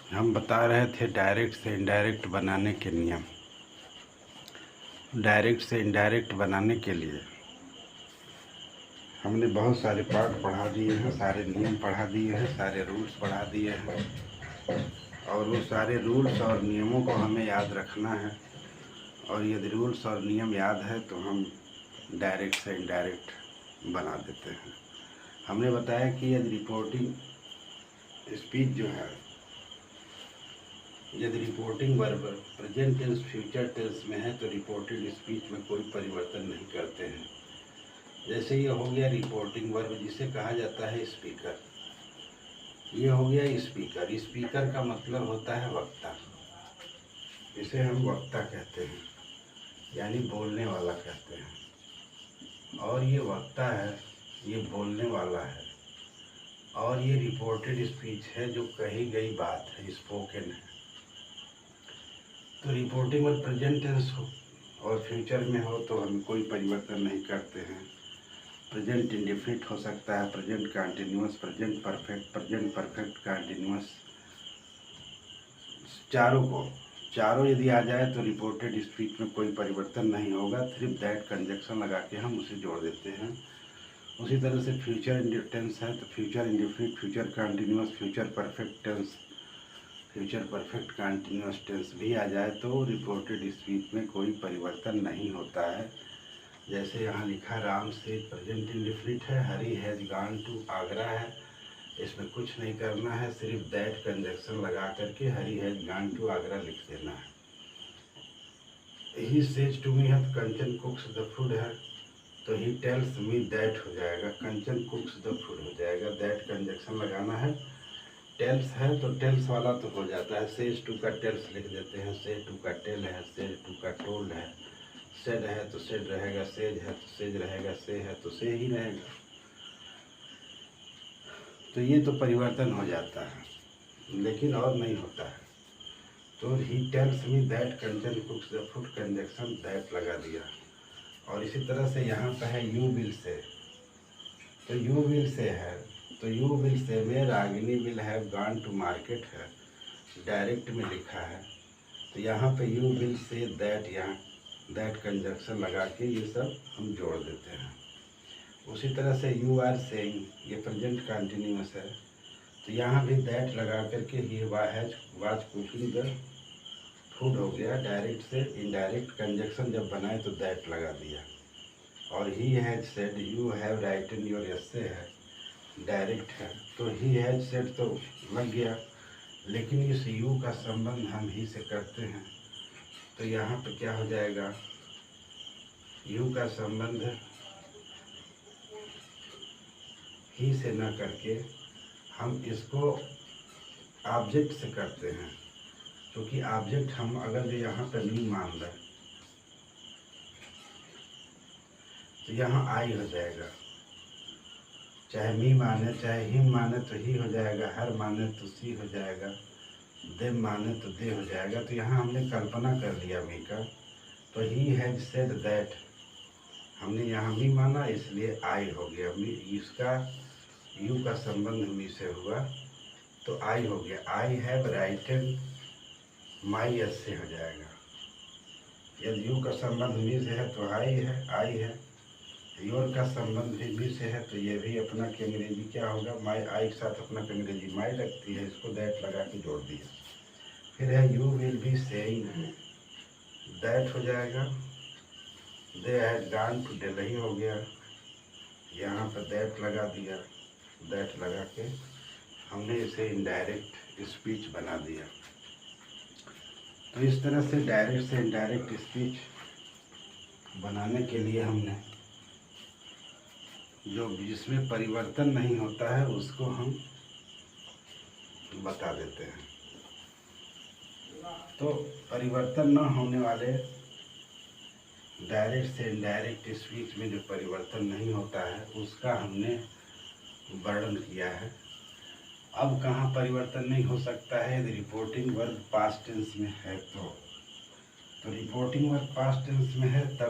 हम बता रहे थे डायरेक्ट से इनडायरेक्ट बनाने के नियम। डायरेक्ट से इनडायरेक्ट बनाने के लिए हमने बहुत सारे पार्ट पढ़ा दिए हैं, सारे नियम पढ़ा दिए हैं, सारे रूल्स पढ़ा दिए हैं और वो सारे रूल्स और नियमों को हमें याद रखना है। और यदि रूल्स और नियम याद है तो हम डायरेक्ट से इनडायरेक्ट बना देते हैं। हमने बताया कि यदि रिपोर्टिंग स्पीच जो है, यदि reporting verb present tense future tense में है तो रिपोर्टेड स्पीच में कोई परिवर्तन नहीं करते हैं। जैसे ये हो गया रिपोर्टिंग वर्ब, जिसे कहा जाता है स्पीकर। ये हो गया स्पीकर। स्पीकर का मतलब होता है वक्ता। इसे हम वक्ता कहते हैं, यानी बोलने वाला कहते हैं। और ये वक्ता है, ये बोलने वाला है। और ये रिपोर्टेड स्पीच है, जो कही गई बात है, स्पोकन है। तो रिपोर्टिंग में प्रेजेंट टेंस हो और फ्यूचर में हो तो हम कोई परिवर्तन नहीं करते हैं। प्रेजेंट इंडेफिनिट हो सकता है, present continuous, present perfect, present perfect continuous. चारों यदि आ जाए तो रिपोर्टेड स्पीच में कोई परिवर्तन नहीं होगा। सिर्फ दैट कंजक्शन लगा के हम उसे जोड़ देते हैं। उसी तरह से फ्यूचर टेंस है तो future indefinite, future continuous, future perfect tense, future perfect continuous tense भी आ जाए तो रिपोर्टेड स्पीच में कोई परिवर्तन नहीं होता है। जैसे यहाँ लिखा राम से प्रेजेंट इंडेफिनिट है, हरी हैज गॉन टू आगरा है। इसमें कुछ नहीं करना है, सिर्फ दैट कंजक्शन लगा करके हरी हैज गॉन टू आगरा लिख देना है। ही सेज टू मी है तो कंचन कुक्स द फूड है तो ही टेल्स मी दैट हो जाएगा, कंचन कुक्स द फूड हो जाएगा। दैट कंजक्शन लगाना है। टेल्स है तो टेल्स वाला तो हो जाता है, सेज टू का टेल्स लिख देते हैं, सेज टू का टेल है, सेज टू का टोल्ड है, सेड है तो सेड रहेगा, सेज है तो सेज रहेगा, से है तो से ही रहेगा। तो ये तो परिवर्तन हो जाता है, लेकिन और नहीं होता है। तो he tells me that Kanchan कुक्स the food, conjunction that लगा दिया। और इसी तरह से यहाँ पे है यू विल से, तो यू विल से है तो यू विल से में Ragini will have gone to market है, डायरेक्ट में लिखा है। तो यहाँ पे यू विल से दैट, यहाँ दैट कंजक्शन लगा के ये सब हम जोड़ देते हैं। उसी तरह से यू आर सेइंग, ये प्रेजेंट कंटिन्यूअस है तो यहाँ भी दैट लगा करके he was cooking the food हो गया। डायरेक्ट से इनडायरेक्ट कंजक्शन जब बनाए तो दैट लगा दिया। और he has said you have written your essay है, डायरेक्ट है तो ही हैज सेड तो लग गया, लेकिन इस यू का संबंध हम ही से करते हैं तो यहाँ पे क्या हो जाएगा, यू का संबंध ही से न करके हम इसको ऑब्जेक्ट से करते हैं। क्योंकि ऑब्जेक्ट हम अगर जो यहाँ पर मी मान लें तो यहाँ आई हो जाएगा। चाहे मी माने चाहे हिम माने तो ही हो जाएगा, हर माने तो सी हो जाएगा, देम माने तो दे हो जाएगा। तो यहाँ हमने कल्पना कर लिया मी का, तो ही हैज सेड दैट, हमने यहाँ मी माना इसलिए आई हो गया। मी, इसका यू का संबंध मी से हुआ तो आई हो गया। आई हैव राइटन माई एस्से हो जाएगा। यदि यू का संबंध मी से है तो आई है। योर का संबंध भी मी से है तो ये भी अपना की अंग्रेजी क्या होगा, माई। आई के साथ अपना की अंग्रेजी माई लगती है, इसको दैट लगा के जोड़ दिया। फिर है you will be saying, that हो जाएगा। They had gone to Delhi हो गया, यहाँ पर दैट लगा दिया। दैट लगा के हमने इसे इनडायरेक्ट स्पीच बना दिया। तो इस तरह से डायरेक्ट से इनडायरेक्ट स्पीच बनाने के लिए हमने जो जिसमें परिवर्तन नहीं होता है उसको हम बता देते हैं। तो परिवर्तन न होने वाले डायरेक्ट से इनडायरेक्ट स्पीच में जो परिवर्तन नहीं होता है उसका हमने वर्णन किया है। अब कहाँ परिवर्तन नहीं हो सकता है, यदि रिपोर्टिंग वर्ब पास्ट टेंस में है तो रिपोर्टिंग वर्ब पास्ट टेंस में है तब